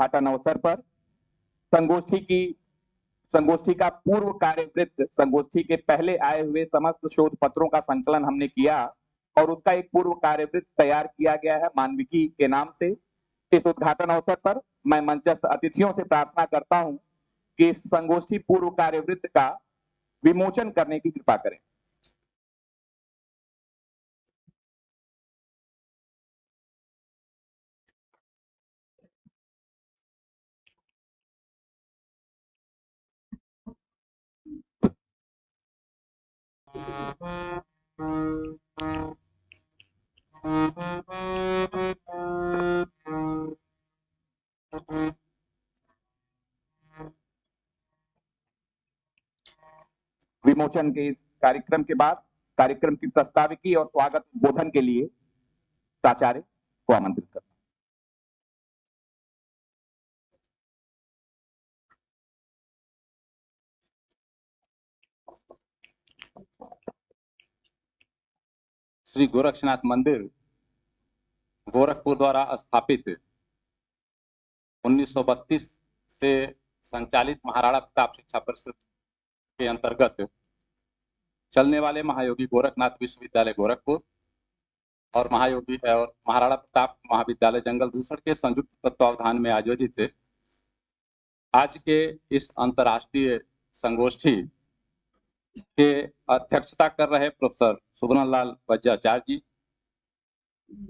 उद्घाटन अवसर पर संगोष्ठी का पूर्व कार्यवृत्त, संगोष्ठी के पहले आए हुए समस्त शोध पत्रों का संकलन हमने किया और उसका एक पूर्व कार्यवृत्त तैयार किया गया है मानविकी के नाम से। इस उद्घाटन अवसर पर मैं मंचस्थ अतिथियों से प्रार्थना करता हूं कि इस संगोष्ठी पूर्व कार्यवृत्त का विमोचन करने की कृपा करें। विमोचन के इस कार्यक्रम के बाद कार्यक्रम की प्रस्ताविकी और स्वागत उद्बोधन के लिए प्राचार्य को आमंत्रित करता हूं। श्री गोरक्षनाथ मंदिर गोरखपुर द्वारा स्थापित 1932 से संचालित महाराणा प्रताप शिक्षा परिषद के अंतर्गत चलने वाले महायोगी गोरखनाथ विश्वविद्यालय गोरखपुर और महाराणा प्रताप महाविद्यालय जंगल दूसर के संयुक्त तत्वावधान में आयोजित आज के इस अंतर्राष्ट्रीय संगोष्ठी के अध्यक्षता कर रहे प्रोफेसर सुब्रन लाल वज्राचार्य जी,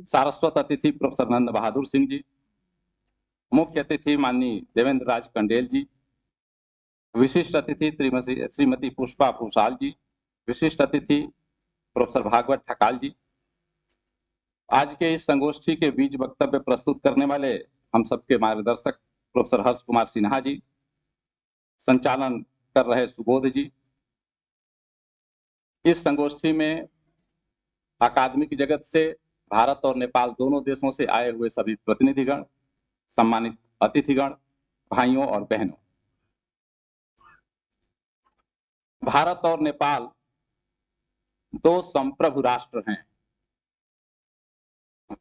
सारस्वत अतिथि प्रोफेसर नंद बहादुर सिंह जी, मुख्य अतिथि माननीय देवेंद्र राज कंडेल जी, विशिष्ट अतिथि श्रीमती पुष्पा भूषाल जी, विशिष्ट अतिथि प्रोफेसर भागवत ठकाल जी। आज के इस संगोष्ठी के बीच वक्तव्य प्रस्तुत करने वाले हम सबके मार्गदर्शक प्रोफेसर हर्ष कुमार सिन्हा जी, संचालन कर रहे सुबोध जी। इस संगोष्ठी में अकादमिक जगत से भारत और नेपाल दोनों देशों से आए हुए सभी प्रतिनिधिगण, सम्मानित अतिथिगण, भाइयों और बहनों, भारत और नेपाल दो संप्रभु राष्ट्र हैं।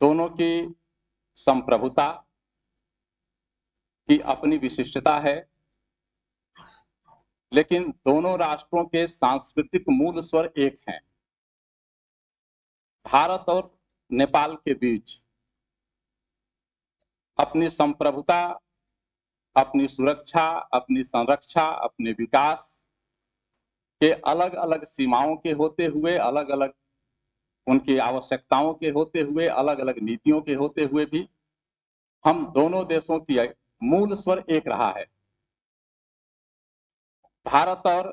दोनों की संप्रभुता की अपनी विशिष्टता है, लेकिन दोनों राष्ट्रों के सांस्कृतिक मूल स्वर एक हैं। भारत और नेपाल के बीच अपनी संप्रभुता, अपनी सुरक्षा, अपनी संरक्षा, अपने विकास के अलग अलग सीमाओं के होते हुए, अलग अलग उनकी आवश्यकताओं के होते हुए, अलग अलग नीतियों के होते हुए भी हम दोनों देशों की मूल स्वर एक रहा है। भारत और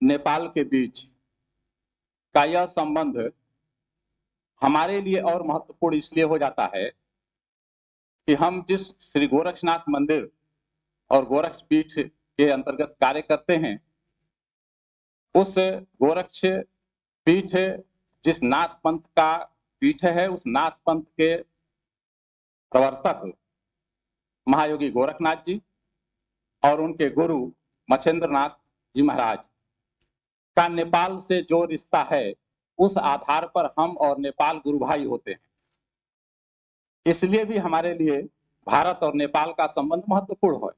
नेपाल के बीच का यह संबंध हमारे लिए और महत्वपूर्ण इसलिए हो जाता है कि हम जिस श्री गोरक्षनाथ मंदिर और गोरक्ष पीठ के अंतर्गत कार्य करते हैं, उस गोरक्ष पीठ जिस नाथ पंथ का पीठ है, उस नाथ पंथ के प्रवर्तक महायोगी गोरखनाथ जी और उनके गुरु मच्छेंद्रनाथ जी महाराज का नेपाल से जो रिश्ता है, उस आधार पर हम और नेपाल गुरु भाई होते हैं। इसलिए भी हमारे लिए भारत और नेपाल का संबंध महत्वपूर्ण है।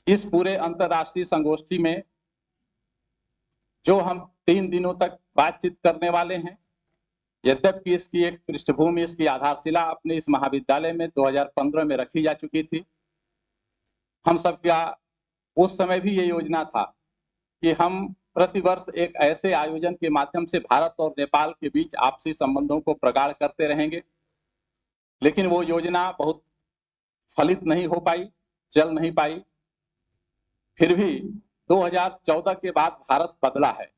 इस पूरे अंतर्राष्ट्रीय संगोष्ठी में जो हम 3 दिनों तक बातचीत करने वाले हैं, यद्यपि इसकी एक पृष्ठभूमि, इसकी आधारशिला अपने इस महाविद्यालय में 2015 में रखी जा चुकी थी। हम सबका उस समय भी ये योजना था कि हम प्रतिवर्ष एक ऐसे आयोजन के माध्यम से भारत और नेपाल के बीच आपसी संबंधों को प्रगाढ़ करते रहेंगे, लेकिन वो योजना बहुत फलित नहीं हो पाई, चल नहीं पाई। फिर भी 2014 के बाद भारत बदला है।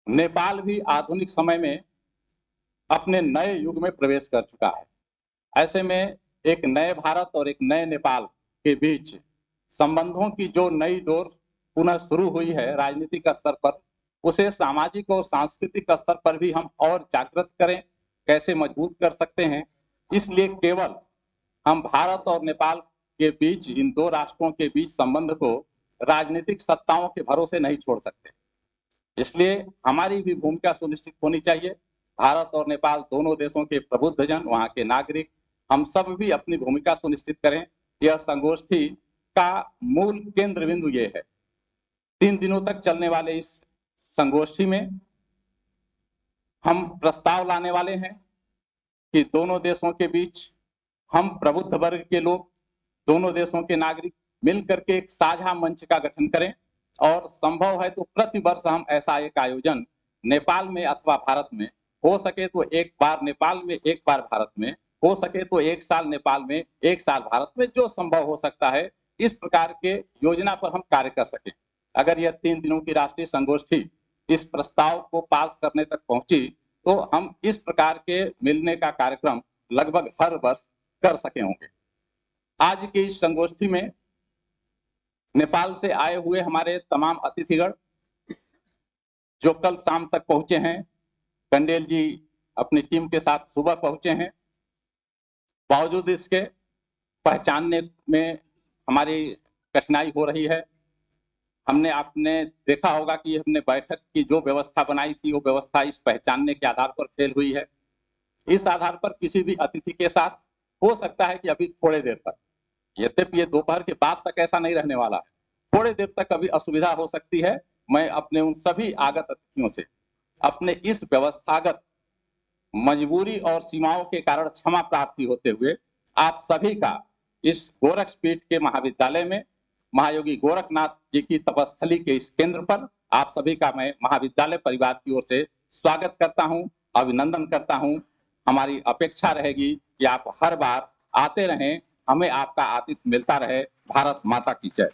नेपाल भी आधुनिक समय में अपने नए युग में प्रवेश कर चुका है। ऐसे में एक नए भारत और एक नए नेपाल के बीच संबंधों की जो नई डोर पुनः शुरू हुई है राजनीतिक स्तर पर, उसे सामाजिक और सांस्कृतिक स्तर पर भी हम और जागृत करें, कैसे मजबूत कर सकते हैं। इसलिए केवल हम भारत और नेपाल के बीच, इन दो राष्ट्रों के बीच संबंध को राजनीतिक सत्ताओं के भरोसे नहीं छोड़ सकते। इसलिए हमारी भी भूमिका सुनिश्चित होनी चाहिए। भारत और नेपाल दोनों देशों के प्रबुद्ध जन, वहां के नागरिक, हम सब भी अपनी भूमिका सुनिश्चित करें। यह संगोष्ठी का मूल केंद्र बिंदु ये है। 3 दिनों तक चलने वाले इस संगोष्ठी में हम प्रस्ताव लाने वाले हैं कि दोनों देशों के बीच हम प्रबुद्ध वर्ग के लोग, दोनों देशों के नागरिक मिलकर के एक साझा मंच का गठन करें और संभव है तो प्रति वर्ष हम ऐसा एक आयोजन नेपाल में अथवा भारत में, हो सके तो एक बार नेपाल में, एक बार भारत में, हो सके तो एक साल नेपाल में, एक साल भारत में, जो संभव हो सकता है इस प्रकार के योजना पर हम कार्य कर सकें। अगर यह 3 दिनों की राष्ट्रीय संगोष्ठी इस प्रस्ताव को पास करने तक पहुंची तो हम इस प्रकार के मिलने का कार्यक्रम लगभग हर वर्ष कर सके होंगे। आज की इस संगोष्ठी में नेपाल से आए हुए हमारे तमाम अतिथिगण जो कल शाम तक पहुंचे हैं, कंडेल जी अपनी टीम के साथ सुबह पहुंचे हैं, बावजूद इसके पहचानने में हमारी कठिनाई हो रही है। आपने देखा होगा कि हमने बैठक की जो व्यवस्था बनाई थी वो व्यवस्था इस पहचानने के आधार पर फेल हुई है। इस आधार पर किसी भी अतिथि के साथ हो सकता है कि अभी थोड़े देर तक, यद्यपि ये दोपहर के बाद तक ऐसा नहीं रहने वाला है, थोड़े देर तक अभी असुविधा हो सकती है। मैं अपने उन सभी आगत अतिथियों से अपने इस व्यवस्थागत मजबूरी और सीमाओं के कारण क्षमा प्रार्थी होते हुए आप सभी का इस गोरक्षपीठ के महाविद्यालय में महायोगी गोरखनाथ जी की तपस्थली के इस केंद्र पर आप सभी का मैं महाविद्यालय परिवार की ओर से स्वागत करता हूं, अभिनंदन करता हूं। हमारी अपेक्षा रहेगी कि आप हर बार आते रहें, हमें आपका आतिथ्य मिलता रहे। भारत माता की जय।